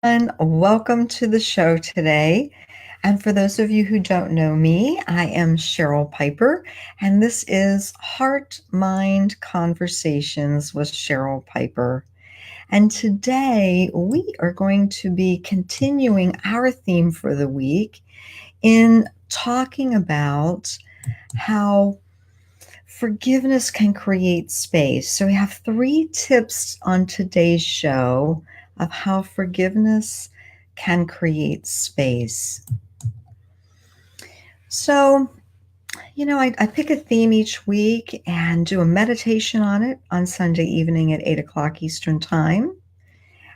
And welcome to the show today. And for those of you who don't know me, I am Cheryl Piper, and this is Heart Mind Conversations with Cheryl Piper. And today we are going to be continuing our theme for the week in talking about how forgiveness can create space. So, we have 3 tips on today's show of how forgiveness can create space. So, I pick a theme each week and do a meditation on it on Sunday evening at 8 o'clock Eastern Time,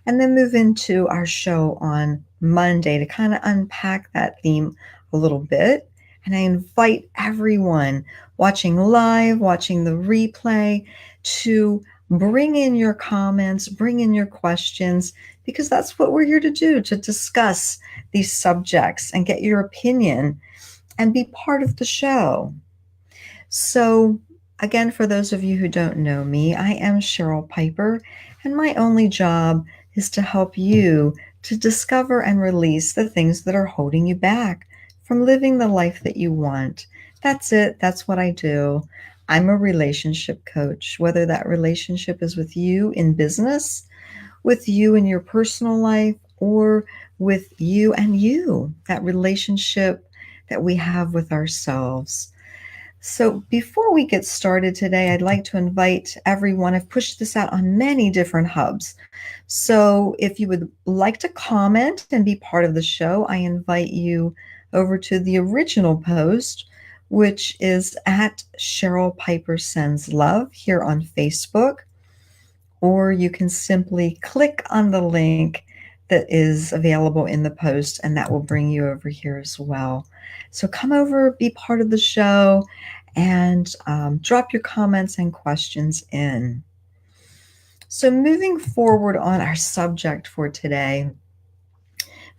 and then move into our show on Monday to kind of unpack that theme a little bit. And I invite everyone watching live, watching the replay, to bring in your comments, bring in your questions, because that's what we're here to do, to discuss these subjects and get your opinion and be part of the show. So, again, for those of you who don't know me, I am Cheryl Piper, and my only job is to help you to discover and release the things that are holding you back from living the life that you want. That's it. That's what I do. I'm a relationship coach, whether that relationship is with you in business, with you in your personal life, or with you and you, that relationship that we have with ourselves. So, before we get started today, I'd like to invite everyone. I've pushed this out on many different hubs. So, if you would like to comment and be part of the show, I invite you over to the original post, which is at Cheryl Piper Sends Love here on Facebook, or you can simply click on the link that is available in the post, and that will bring you over here as well. So come over, be part of the show, and drop your comments and questions in. So, moving forward on our subject for today,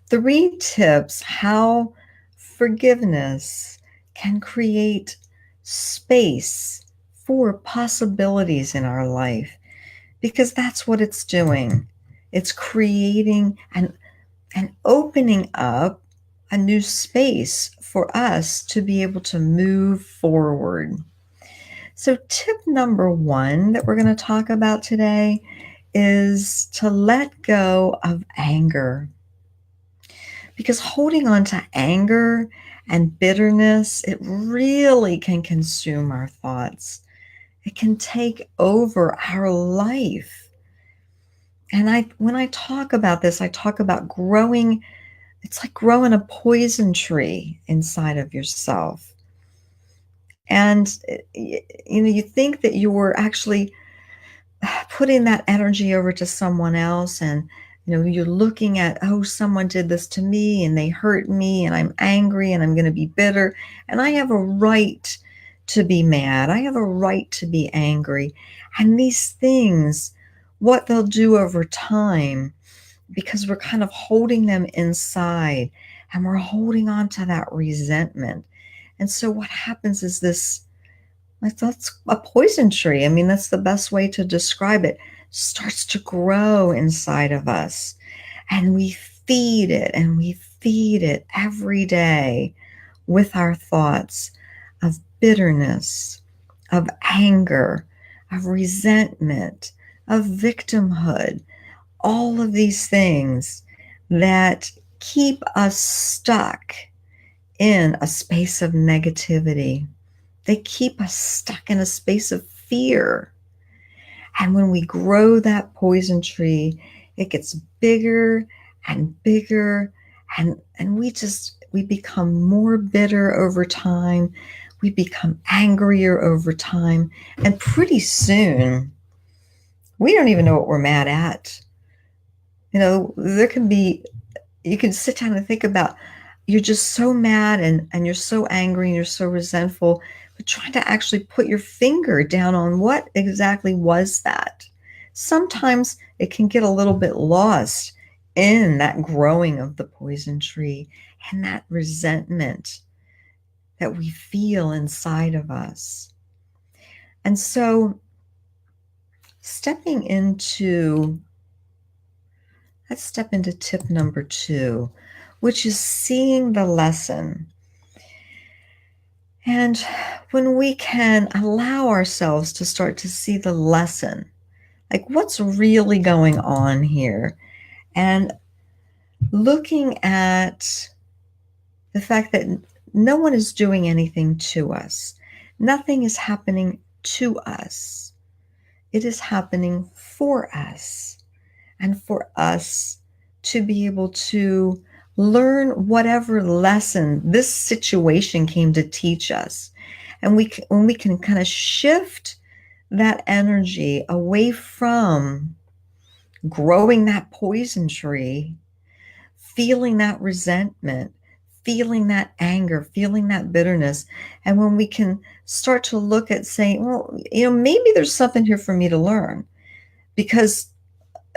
3 tips how forgiveness can create space for possibilities in our life, because that's what it's doing. It's creating and opening up a new space for us to be able to move forward. So, tip number 1 that we're going to talk about today is to let go of anger. Because holding on to anger and bitterness, it really can consume our thoughts. It can take over our life. And when I talk about this, I talk about growing. It's like growing a poison tree inside of yourself. And you think that you're actually putting that energy over to someone else, and you're looking at, oh, someone did this to me and they hurt me and I'm angry and I'm going to be bitter, and I have a right to be mad. I have a right to be angry. And these things, what they'll do over time, because we're kind of holding them inside and we're holding on to that resentment. And so what happens is this, that's a poison tree. I mean, that's the best way to describe it. Starts to grow inside of us, and we feed it and we feed it every day with our thoughts of bitterness, of anger, of resentment, of victimhood, all of these things that keep us stuck in a space of negativity. They keep us stuck in a space of fear. And when we grow that poison tree, it gets bigger and bigger, and we become more bitter over time. We become angrier over time. And pretty soon, we don't even know what we're mad at. There can be, you can sit down and think about, you're just so mad and you're so angry and you're so resentful, but trying to actually put your finger down on what exactly was that. Sometimes it can get a little bit lost in that growing of the poison tree and that resentment that we feel inside of us. And so, stepping into Let's step into tip number 2, which is seeing the lesson. And when we can allow ourselves to start to see the lesson, like what's really going on here, and looking at the fact that no one is doing anything to us, nothing is happening to us, it is happening for us, and for us to be able to learn whatever lesson this situation came to teach us. And when we can kind of shift that energy away from growing that poison tree, feeling that resentment, feeling that anger, feeling that bitterness. And when we can start to look at saying, well, maybe there's something here for me to learn, because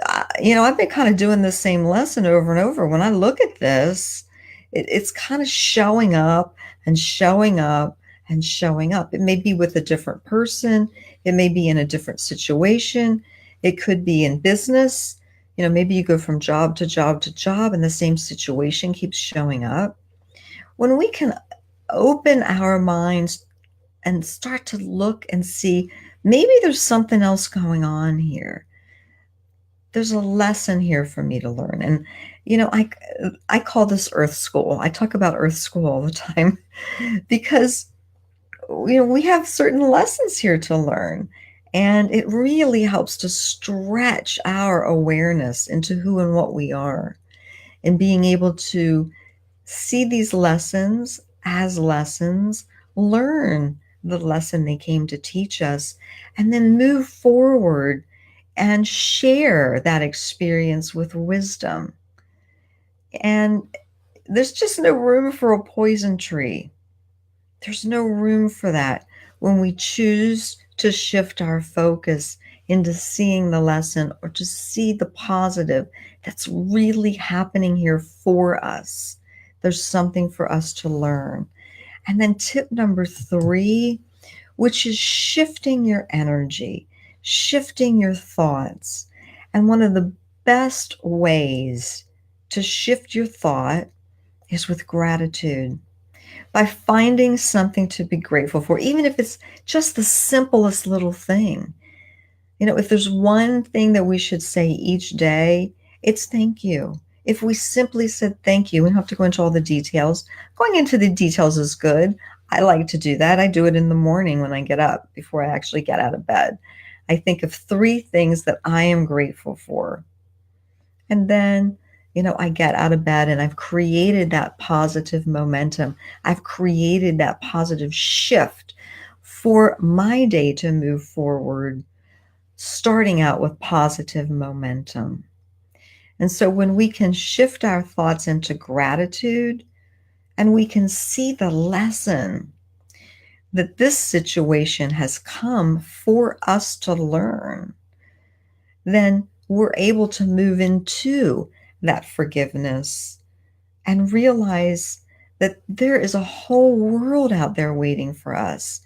I've been kind of doing the same lesson over and over. When I look at this, it's kind of showing up and showing up and showing up. It may be with a different person. It may be in a different situation. It could be in business. Maybe you go from job to job to job and the same situation keeps showing up. When we can open our minds and start to look and see, maybe there's something else going on here. There's a lesson here for me to learn. And, I call this Earth School. I talk about Earth School all the time because, we have certain lessons here to learn. And it really helps to stretch our awareness into who and what we are, and being able to see these lessons as lessons, learn the lesson they came to teach us, and then move forward and share that experience with wisdom. And there's just no room for a poison tree. There's no room for that when we choose to shift our focus into seeing the lesson, or to see the positive that's really happening here for us. There's something for us to learn. And then tip number 3, which is shifting your energy, shifting your thoughts. And one of the best ways to shift your thought is with gratitude, by finding something to be grateful for, even if it's just the simplest little thing. If there's one thing that we should say each day, it's thank you. If we simply said thank you, we don't have to go into all the details. Going into the details is good. I like to do that. I do it in the morning when I get up, before I actually get out of bed. I think of 3 things that I am grateful for. And then, I get out of bed and I've created that positive momentum. I've created that positive shift for my day to move forward, starting out with positive momentum. And so when we can shift our thoughts into gratitude, and we can see the lesson that this situation has come for us to learn, then we're able to move into that forgiveness and realize that there is a whole world out there waiting for us.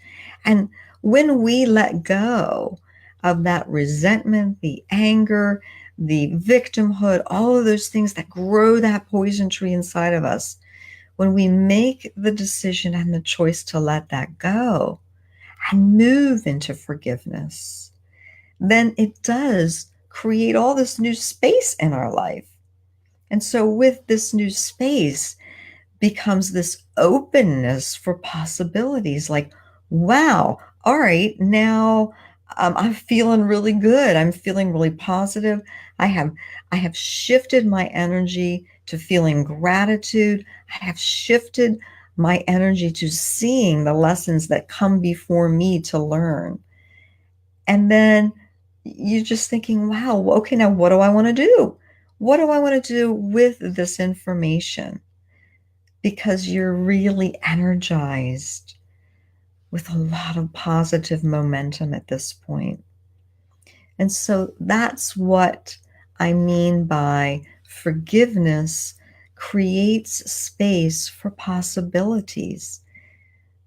And when we let go of that resentment, the anger, the victimhood, all of those things that grow that poison tree inside of us, when we make the decision and the choice to let that go and move into forgiveness, then it does create all this new space in our life. And so with this new space becomes this openness for possibilities, like, wow, all right, now I'm feeling really good. I'm feeling really positive. I have shifted my energy to feeling gratitude. I have shifted my energy to seeing the lessons that come before me to learn. And then you're just thinking, wow, okay, now what do I want to do? What do I want to do with this information? Because you're really energized with a lot of positive momentum at this point. And so that's what I mean by forgiveness creates space for possibilities.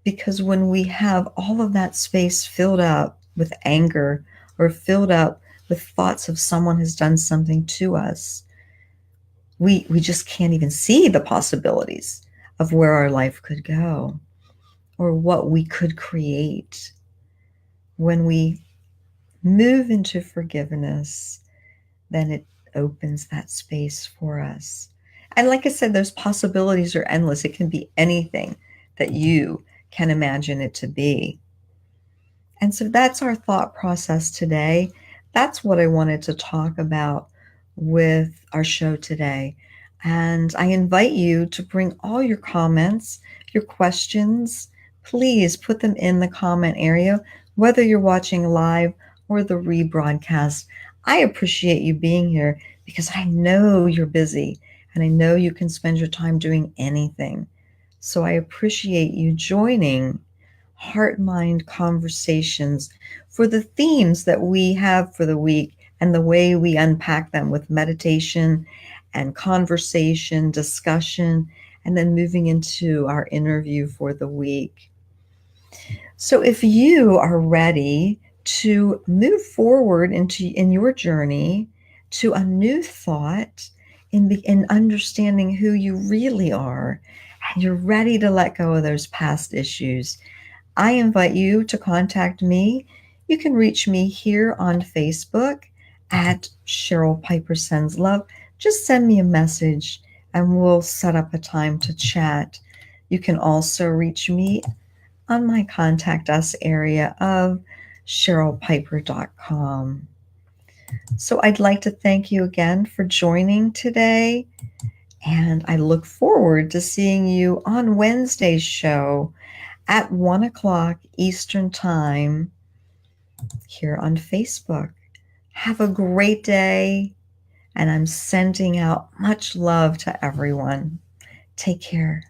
Because when we have all of that space filled up with anger, or filled up with thoughts of someone has done something to us, We just can't even see the possibilities of where our life could go or what we could create. When we move into forgiveness, then it opens that space for us. And like I said, those possibilities are endless. It can be anything that you can imagine it to be. And so that's our thought process today. That's what I wanted to talk about with our show today. And I invite you to bring all your comments, your questions. Please put them in the comment area, whether you're watching live or the rebroadcast. I appreciate you being here because I know you're busy and I know you can spend your time doing anything. So I appreciate you joining Heart Mind Conversations for the themes that we have for the week and the way we unpack them with meditation and conversation, discussion, and then moving into our interview for the week. So if you are ready to move forward in your journey to a new thought in understanding who you really are, and you're ready to let go of those past issues, I invite you to contact me. You can reach me here on Facebook at Cheryl Piper Sends Love. Just send me a message and we'll set up a time to chat. You can also reach me on my contact us area of cherylpiper.com. So I'd like to thank you again for joining today. And I look forward to seeing you on Wednesday's show at 1 o'clock Eastern Time here on Facebook. Have a great day, and I'm sending out much love to everyone. Take care.